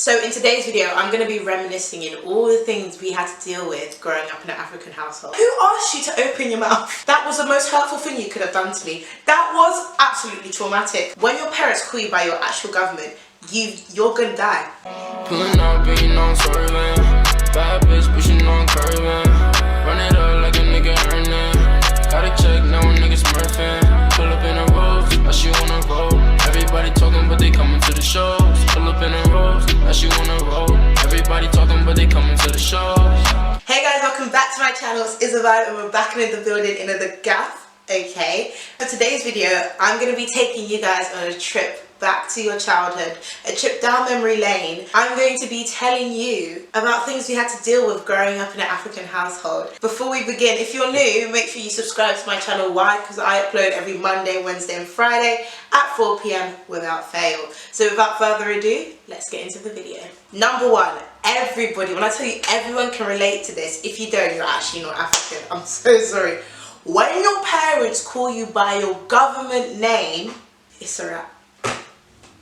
So in today's video, I'm going to be reminiscing in all the things we had to deal with growing up in an African household. Who asked you to open your mouth? That was the most hurtful thing you could have done to me. That was absolutely traumatic. When your parents call you by your actual government, you're gonna die. Pulling up, being on swerving. Bad bitch pushing on curving. Run it up like a nigga earning. Gotta check, now a nigga smurfing. Pull up in a rose, now she wanna roll. Everybody talking, but they coming to the shows. Pull up in a rose, now she wanna roll. Everybody talking, but they coming to the shows. Hey guys, welcome back to my channel. It's Isabelle and we're back in the building in the gaff. Okay, for today's video, I'm gonna be taking you guys on a trip back to your childhood, a trip down memory lane. I'm going to be telling you about things we had to deal with growing up in an African household. Before we begin, if you're new, make sure you subscribe to my channel. Why? Because I upload every Monday, Wednesday and Friday at 4 PM without fail. So without further ado, let's get into the video. Number one, everybody, when I tell you everyone can relate to this, if you don't, you're actually not African. I'm so sorry. When your parents call you by your government name, it's a wrap.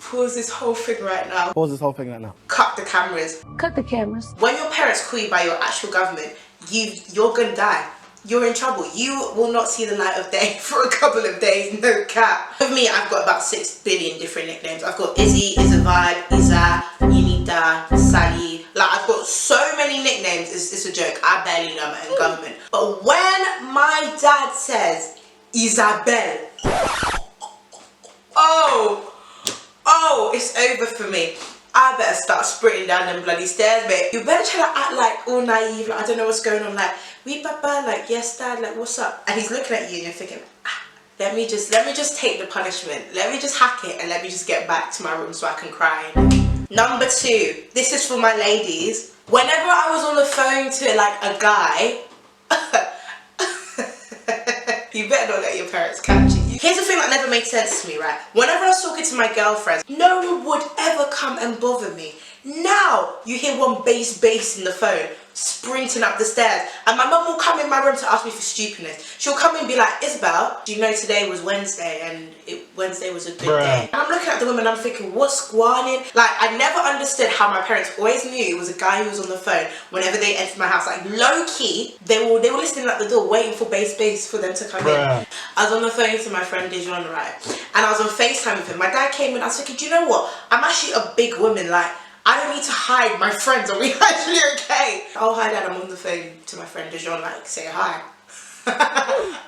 Pause this whole thing right now. Pause this whole thing right now. Cut the cameras. Cut the cameras. When your parents call you by your actual government, you're gonna die. You're in trouble. You will not see the light of day for a couple of days, no cap. With me, I've got about 6 billion different nicknames. I've got Izzy, IZZA, IZZA, Unita, Sally. Like, I've got so many nicknames, it's a joke. I barely know my own government. But when my dad says, Isabelle, oh, it's over for me. I better start sprinting down them bloody stairs, mate. You better try to act like all naive, like I don't know what's going on, like, we papa, like, yes dad, like, what's up? And he's looking at you and you're thinking, let me just take the punishment. Let me just hack it and let me just get back to my room so I can cry. Number two, this is for my ladies. Whenever I was on the phone to like a guy, you better not let your parents catch you. Here's the thing that never made sense to me, right? Whenever I was talking to my girlfriends, no one would ever come and bother me. Now, you hear one bass in the phone, sprinting up the stairs, and my mum will come in my room to ask me for stupidness. She'll come and be like, Isabelle, do you know today was Wednesday and Wednesday was a good day? And I'm looking at the woman, I'm thinking, what's going on? Like, I never understood how my parents always knew it was a guy who was on the phone whenever they entered my house. Like, low-key, they were listening at the door waiting for bass for them to come in. I was on the phone to my friend Dijon, right? And I was on FaceTime with him. My dad came in, I was thinking, do you know what? I'm actually a big woman, like, I don't need to hide my friends. Are we actually okay? Oh, hi dad, I'm on the phone to my friend Dijon, like, say hi.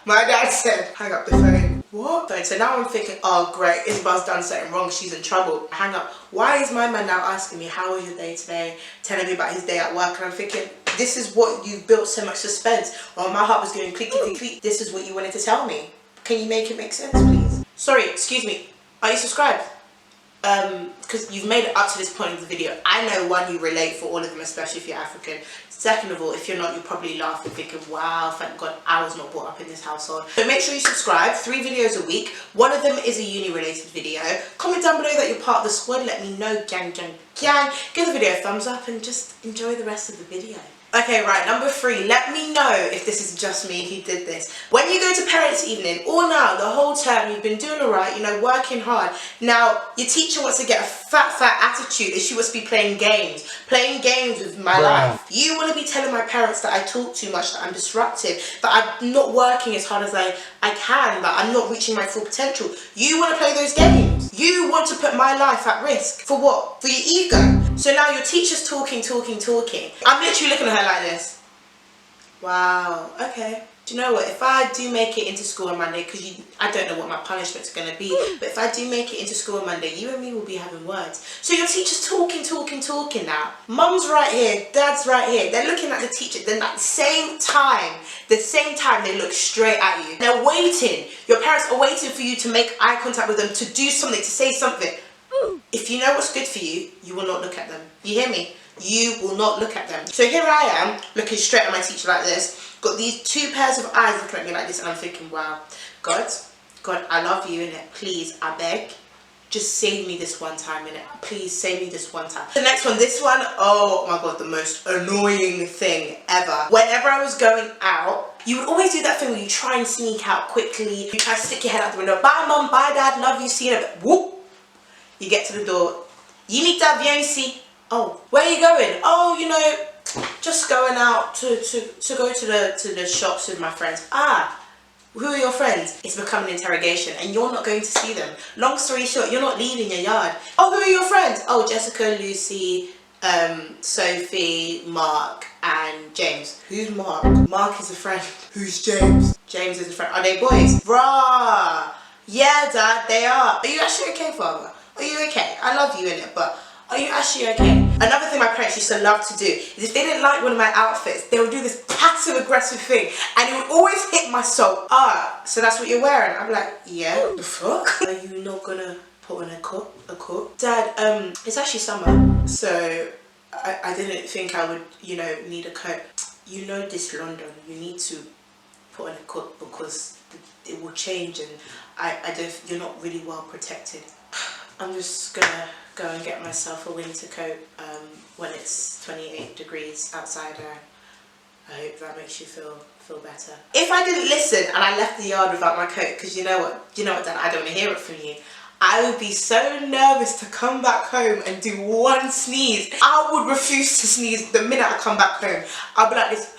My dad said, hang up the phone. What? So now I'm thinking, oh great, Isabel's done something wrong, she's in trouble. Hang up. Why is my man now asking me, how was your day today? Telling me about his day at work, and I'm thinking, this is what you've built so much suspense. Well, my heart was going clickety-click. This is what you wanted to tell me. Can you make it make sense, please? Sorry, excuse me, are you subscribed? Because you've made it up to this point of the video. I know, one, you relate for all of them, especially if you're African. Second of all, if you're not, you probably laugh and thinking, wow, thank God I was not brought up in this household. So make sure you subscribe, 3 videos a week. One of them is a uni related video. Comment down below that you're part of the squad, let me know, gang. Give the video a thumbs up and just enjoy the rest of the video. Okay, right, number 3, let me know if this is just me who did this. When you go to parents' evening, all now, the whole term, you've been doing alright, you know, working hard. Now, your teacher wants to get a fat attitude and she wants to be playing games with my life. You want to be telling my parents that I talk too much, that I'm disruptive, that I'm not working as hard as I can, that I'm not reaching my full potential. You want to play those games. You want to put my life at risk. For what? For your ego. So now your teacher's talking. I'm literally looking at her like this. Wow, okay. Do you know what? If I do make it into school on Monday, because I don't know what my punishment's going to be, but if I do make it into school on Monday, you and me will be having words. So your teacher's talking now. Mum's right here, dad's right here. They're looking at the teacher. Then at the same time, they look straight at you. They're waiting. Your parents are waiting for you to make eye contact with them, to do something, to say something. If you know what's good for you, you will not look at them. You hear me? You will not look at them. So here I am, looking straight at my teacher like this. Got these 2 pairs of eyes looking at me like this, and I'm thinking, wow, God, I love you, innit? Please, I beg, just save me this one time, innit? Please, save me this one time. The next one, this one, oh my God, the most annoying thing ever. Whenever I was going out, you would always do that thing where you try and sneak out quickly. You try to stick your head out the window. Bye, mum, bye, dad, love you, see you in a bit. Whoop. You get to the door. Unita, viens ici. Oh, where are you going? Oh, you know, just going out to go to the shops with my friends. Ah, who are your friends? It's become an interrogation and you're not going to see them. Long story short, you're not leaving your yard. Oh, who are your friends? Oh, Jessica, Lucy, Sophie, Mark, and James. Who's Mark? Mark is a friend. Who's James? James is a friend. Are they boys? Bruh. Yeah, Dad, they are. Are you actually okay, Father? Are you okay? I love you, innit, but are you actually okay? Another thing my parents used to love to do is if they didn't like one of my outfits, they would do this passive aggressive thing and it would always hit my soul. Ah, so that's what you're wearing? I'm like, yeah, the fuck? Are you not gonna put on a coat? Dad, it's actually summer, so I didn't think I would, you know, need a coat. You know this London, you need to put on a coat because it will change and I don't, you're not really well protected. I'm just gonna go and get myself a winter coat when it's 28 degrees outside. I hope that makes you feel better. If I didn't listen and I left the yard without my coat, because you know what, Dad, I don't want to hear it from you. I would be so nervous to come back home and do one sneeze. I would refuse to sneeze the minute I come back home. I'll be like this.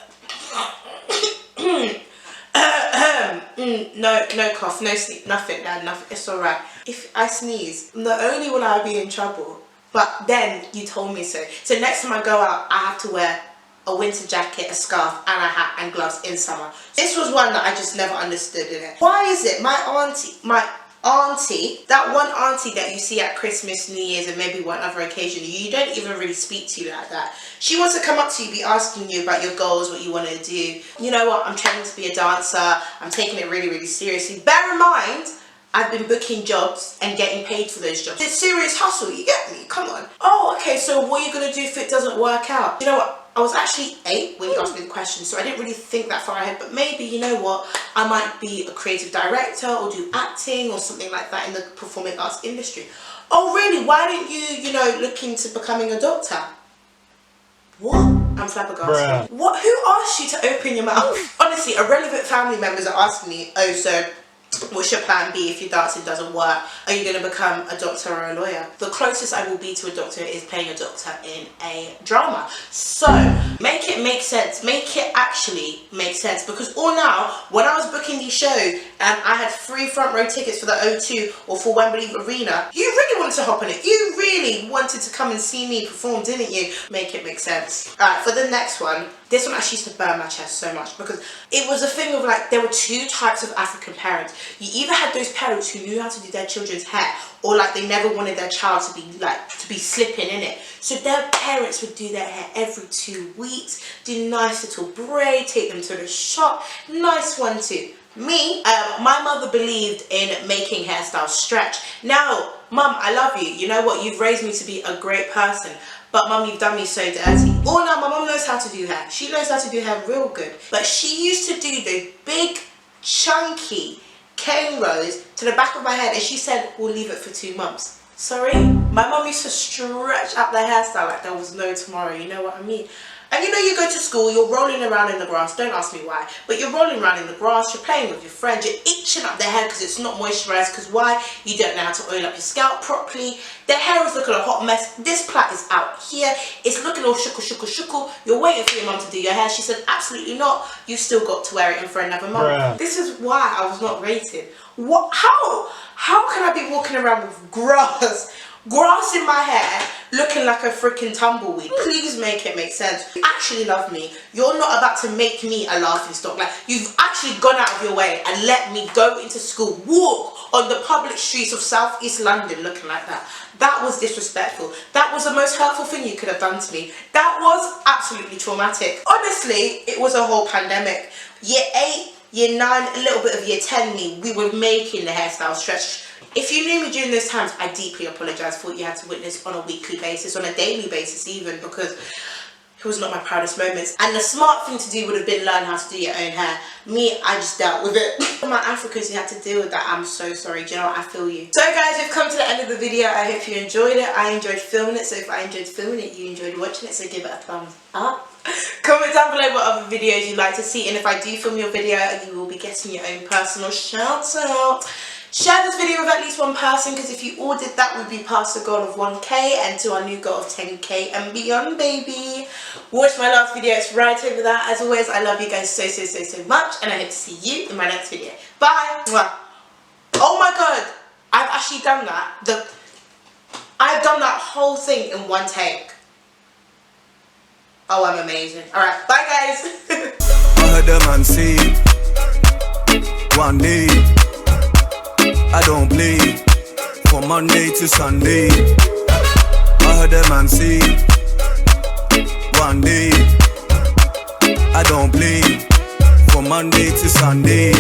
No cough, no sneeze, nothing, Dad, nothing. It's alright. If I sneeze, not only will I be in trouble, but then you told me so. So next time I go out, I have to wear a winter jacket, a scarf, and a hat and gloves in summer. This was one that I just never understood in it. Why is it my auntie, that one auntie that you see at Christmas, New Year's, and maybe one other occasion, you don't even really speak to like that. She wants to come up to you, be asking you about your goals, what you want to do. You know what, I'm training to be a dancer, I'm taking it really, really seriously. Bear in mind, I've been booking jobs and getting paid for those jobs. It's serious hustle, you get me? Come on. Oh, okay, so what are you going to do if it doesn't work out? You know what? I was actually 8 when you asked me the question, so I didn't really think that far ahead, but maybe, you know what, I might be a creative director or do acting or something like that in the performing arts industry. Oh really, why didn't you, look into becoming a doctor? What? I'm flabbergasted. What? Who asked you to open your mouth? Honestly, irrelevant family members are asking me, oh, so what's your plan B if your dancing doesn't work? Are you going to become a doctor or a lawyer? The closest I will be to a doctor is playing a doctor in a drama. So make it make sense. Make it actually make sense. Because all now, when I was booking these shows and I had 3 front row tickets for the O2 or for Wembley Arena, you really wanted to hop on it. You really wanted to come and see me perform, didn't you? Make it make sense. Alright, for the next one, this one actually used to burn my chest so much because it was a thing of like, there were 2 types of African parents. You either had those parents who knew how to do their children's hair, or like they never wanted their child to be slipping in it. So their parents would do their hair every 2 weeks, do nice little braid, take them to the shop, nice one too. Me, my mother believed in making hairstyles stretch. Now, Mum, I love you. You know what? You've raised me to be a great person. But Mum, you've done me so dirty. Oh no, my mum knows how to do hair. She knows how to do hair real good. But she used to do the big, chunky cane rows to the back of my head, and she said, we'll leave it for 2 months. Sorry? My mum used to stretch out the hairstyle like there was no tomorrow, you know what I mean? And you go to school, you're rolling around in the grass, don't ask me why, but you're rolling around in the grass, you're playing with your friends, you're itching up their hair because it's not moisturised, because why? You don't know how to oil up your scalp properly, their hair is looking a hot mess, this plait is out here, it's looking all shuckle, you're waiting for your mum to do your hair, she said absolutely not, you still got to wear it in for another month. This is why I was not rated. What? How can I be walking around with grass in my hair, looking like a freaking tumbleweed? Please make it make sense. You actually love me. You're not about to make me a laughing stock. Like, you've actually gone out of your way and let me go into school, walk on the public streets of South East London looking like that. That was disrespectful. That was the most hurtful thing you could have done to me. That was absolutely traumatic. Honestly, it was a whole pandemic. Year 8, Year 9, a little bit of Year 10 me, we were making the hairstyle stretch. If you knew me during those times, I deeply apologise for what you had to witness on a weekly basis, on a daily basis even, because it was not my proudest moments. And the smart thing to do would have been learn how to do your own hair. Me, I just dealt with it. For my Africans who had to deal with that, I'm so sorry. Do you know what? I feel you. So guys, we've come to the end of the video. I hope you enjoyed it. I enjoyed filming it. So if I enjoyed filming it, you enjoyed watching it. So give it a thumbs up. Comment down below what other videos you'd like to see. And if I do film your video, you will be getting your own personal shout out. Share this video with at least one person, because if you all did that, we'd be past the goal of 1k and to our new goal of 10k and beyond, baby. Watch my last video, it's right over there. As always, I love you guys so much, and I hope to see you in my next video. Bye. Mwah. Oh my god, I've actually done that. I've done that whole thing in one take. Oh, I'm amazing. Alright, bye guys. I heard the man say, one day I don't play, from Monday to Sunday. I heard the man say, one day I don't play, from Monday to Sunday.